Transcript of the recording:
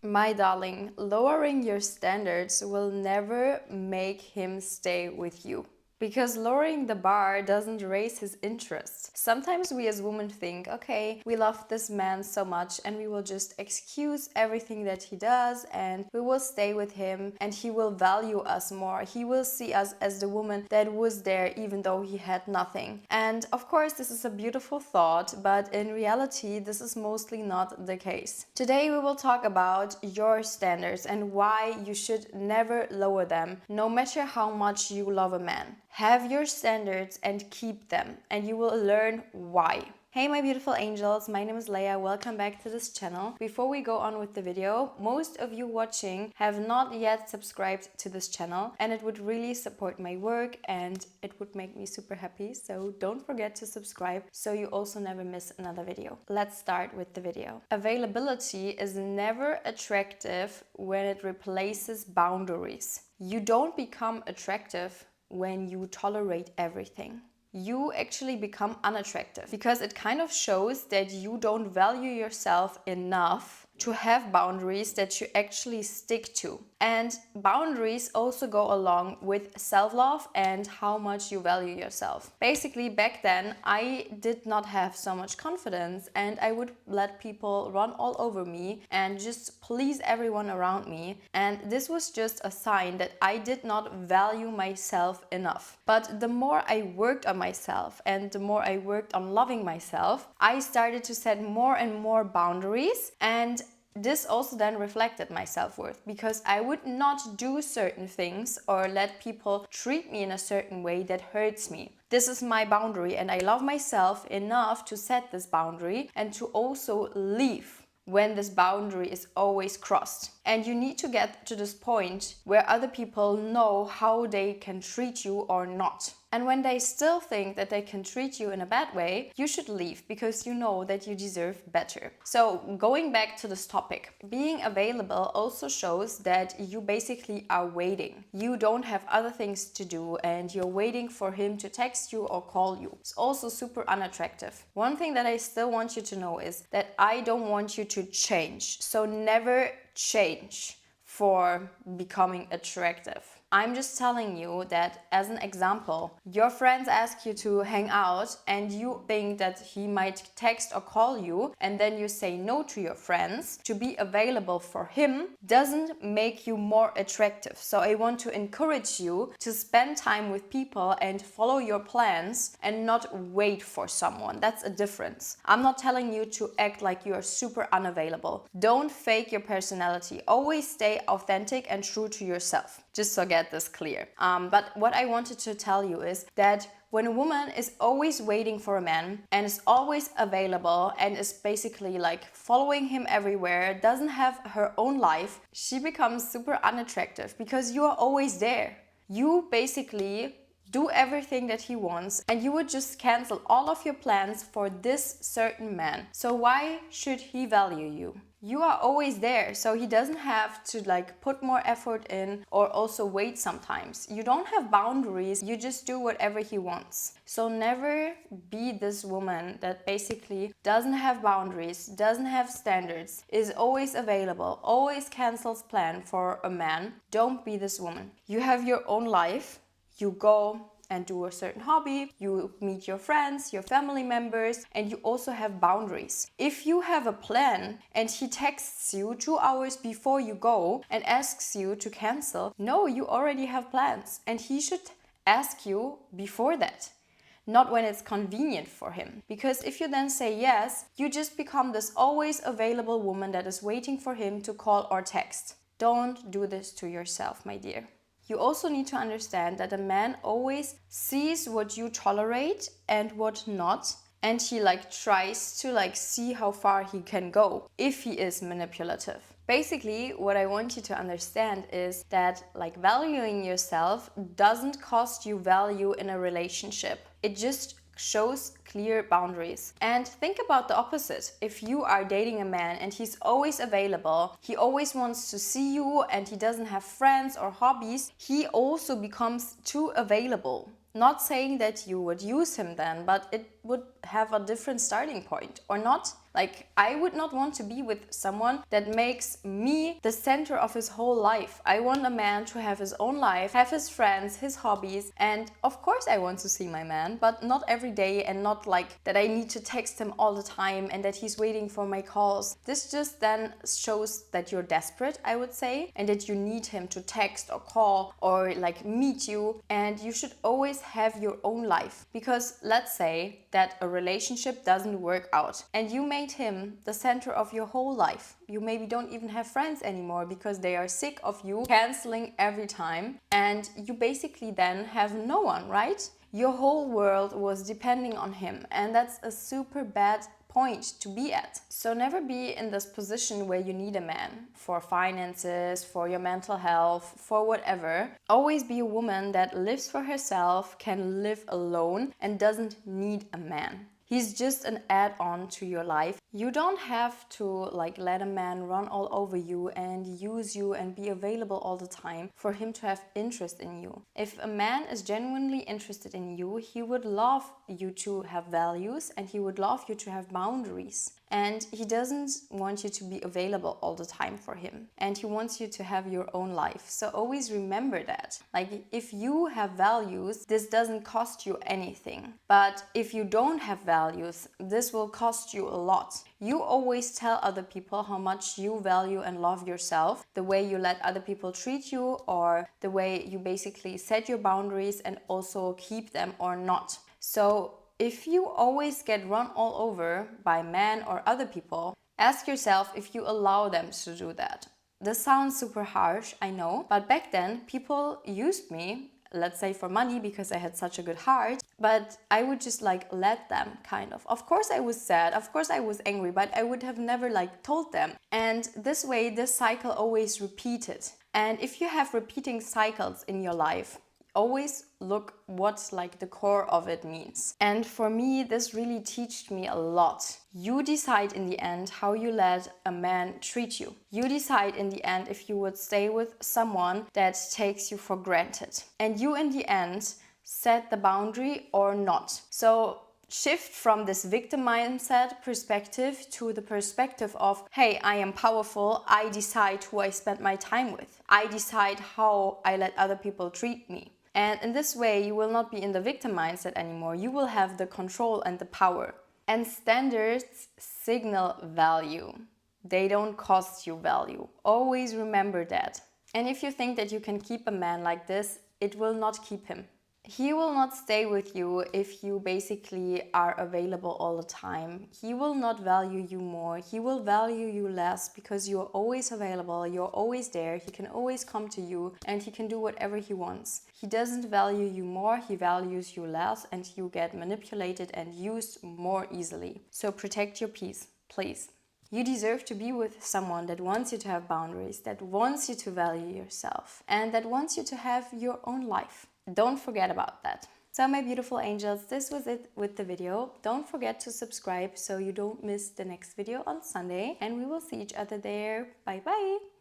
My darling, lowering your standards will never make him stay with you. Because lowering the bar doesn't raise his interest. Sometimes we as women think, okay, we love this man so much and we will just excuse everything that he does and we will stay with him and he will value us more. He will see us as the woman that was there even though he had nothing. And of course, this is a beautiful thought, but in reality, this is mostly not the case. Today, we will talk about your standards and why you should never lower them, no matter how much you love a man. Have your standards and keep them, and you will learn why. Hey my beautiful angels, my name is Leia, welcome back to this channel. Before we go on with the video, most of you watching have not yet subscribed to this channel and it would really support my work and it would make me super happy, so don't forget to subscribe so you also never miss another video. Let's start with the video. Availability is never attractive when it replaces boundaries. You don't become attractive when you tolerate everything. You actually become unattractive because it kind of shows that you don't value yourself enough to have boundaries that you actually stick to. And boundaries also go along with self-love and how much you value yourself. Basically, back then, I did not have so much confidence and I would let people run all over me and just please everyone around me. And this was just a sign that I did not value myself enough. But the more I worked on myself and the more I worked on loving myself, I started to set more and more boundaries, and this also then reflected my self-worth because I would not do certain things or let people treat me in a certain way that hurts me. This is my boundary and I love myself enough to set this boundary and to also leave when this boundary is always crossed. And you need to get to this point where other people know how they can treat you or not. And when they still think that they can treat you in a bad way, you should leave because you know that you deserve better. So going back to this topic, being available also shows that you basically are waiting. You don't have other things to do and you're waiting for him to text you or call you. It's also super unattractive. One thing that I still want you to know is that I don't want you to change. So never change for becoming attractive. I'm just telling you that as an example, your friends ask you to hang out and you think that he might text or call you and then you say no to your friends. To be available for him doesn't make you more attractive. So I want to encourage you to spend time with people and follow your plans and not wait for someone. That's a difference. I'm not telling you to act like you are super unavailable. Don't fake your personality. Always stay authentic and true to yourself. Just so get this clear. But what I wanted to tell you is that when a woman is always waiting for a man and is always available and is basically like following him everywhere, doesn't have her own life, she becomes super unattractive because you are always there. You basically do everything that he wants and you would just cancel all of your plans for this certain man. So why should he value you? You are always there, so he doesn't have to like put more effort in or also wait sometimes. You don't have boundaries, you just do whatever he wants. So never be this woman that basically doesn't have boundaries, doesn't have standards, is always available, always cancels plan for a man. Don't be this woman. You have your own life, you go and do a certain hobby, you meet your friends, your family members, and you also have boundaries. If you have a plan and he texts you 2 hours before you go and asks you to cancel, no, you already have plans and he should ask you before that. Not when it's convenient for him. Because if you then say yes, you just become this always available woman that is waiting for him to call or text. Don't do this to yourself, my dear. You also need to understand that a man always sees what you tolerate and what not, and he tries to see how far he can go if he is manipulative. Basically, what I want you to understand is that valuing yourself doesn't cost you value in a relationship. It just shows clear boundaries. And think about the opposite. If you are dating a man and he's always available, he always wants to see you and he doesn't have friends or hobbies, he also becomes too available. Not saying that you would use him then, but it would have a different starting point, or not? Like, I would not want to be with someone that makes me the center of his whole life. I want a man to have his own life, have his friends, his hobbies, and of course I want to see my man, but not every day, and not like that I need to text him all the time and that he's waiting for my calls. This just then shows that you're desperate, I would say, and that you need him to text or call or like meet you, and you should always have your own life. Because let's say that a relationship doesn't work out and you made him the center of your whole life. You maybe don't even have friends anymore because they are sick of you canceling every time, and you basically then have no one, right? Your whole world was depending on him, and that's a super bad point to be at. So never be in this position where you need a man for finances, for your mental health, for whatever. Always be a woman that lives for herself, can live alone, and doesn't need a man. He's just an add-on to your life. You don't have to like let a man run all over you and use you and be available all the time for him to have interest in you. If a man is genuinely interested in you, he would love you to have values and he would love you to have boundaries. And he doesn't want you to be available all the time for him. And he wants you to have your own life. So always remember that. Like, if you have values, this doesn't cost you anything. But if you don't have values, this will cost you a lot. You always tell other people how much you value and love yourself, the way you let other people treat you, or the way you basically set your boundaries and also keep them or not. So if you always get run all over by men or other people, ask yourself if you allow them to do that. This sounds super harsh, I know, but back then people used me, let's say for money, because I had such a good heart, but I would just like let them, kind of. Of course I was sad, of course I was angry, but I would have never like told them. And this way, this cycle always repeated. And if you have repeating cycles in your life, always look what like the core of it means. And for me, this really taught me a lot. You decide in the end how you let a man treat you. You decide in the end if you would stay with someone that takes you for granted. And you in the end set the boundary or not. So shift from this victim mindset perspective to the perspective of, hey, I am powerful, I decide who I spend my time with. I decide how I let other people treat me. And in this way, you will not be in the victim mindset anymore. You will have the control and the power. And standards signal value. They don't cost you value. Always remember that. And if you think that you can keep a man like this, it will not keep him. He will not stay with you if you basically are available all the time. He will not value you more. He will value you less because you're always available, you're always there, he can always come to you and he can do whatever he wants. He doesn't value you more, he values you less, and you get manipulated and used more easily. So protect your peace, please. You deserve to be with someone that wants you to have boundaries, that wants you to value yourself, and that wants you to have your own life. Don't forget about that. So my beautiful angels, this was it with the video. Don't forget to subscribe so you don't miss the next video on Sunday, and we will see each other there. Bye bye!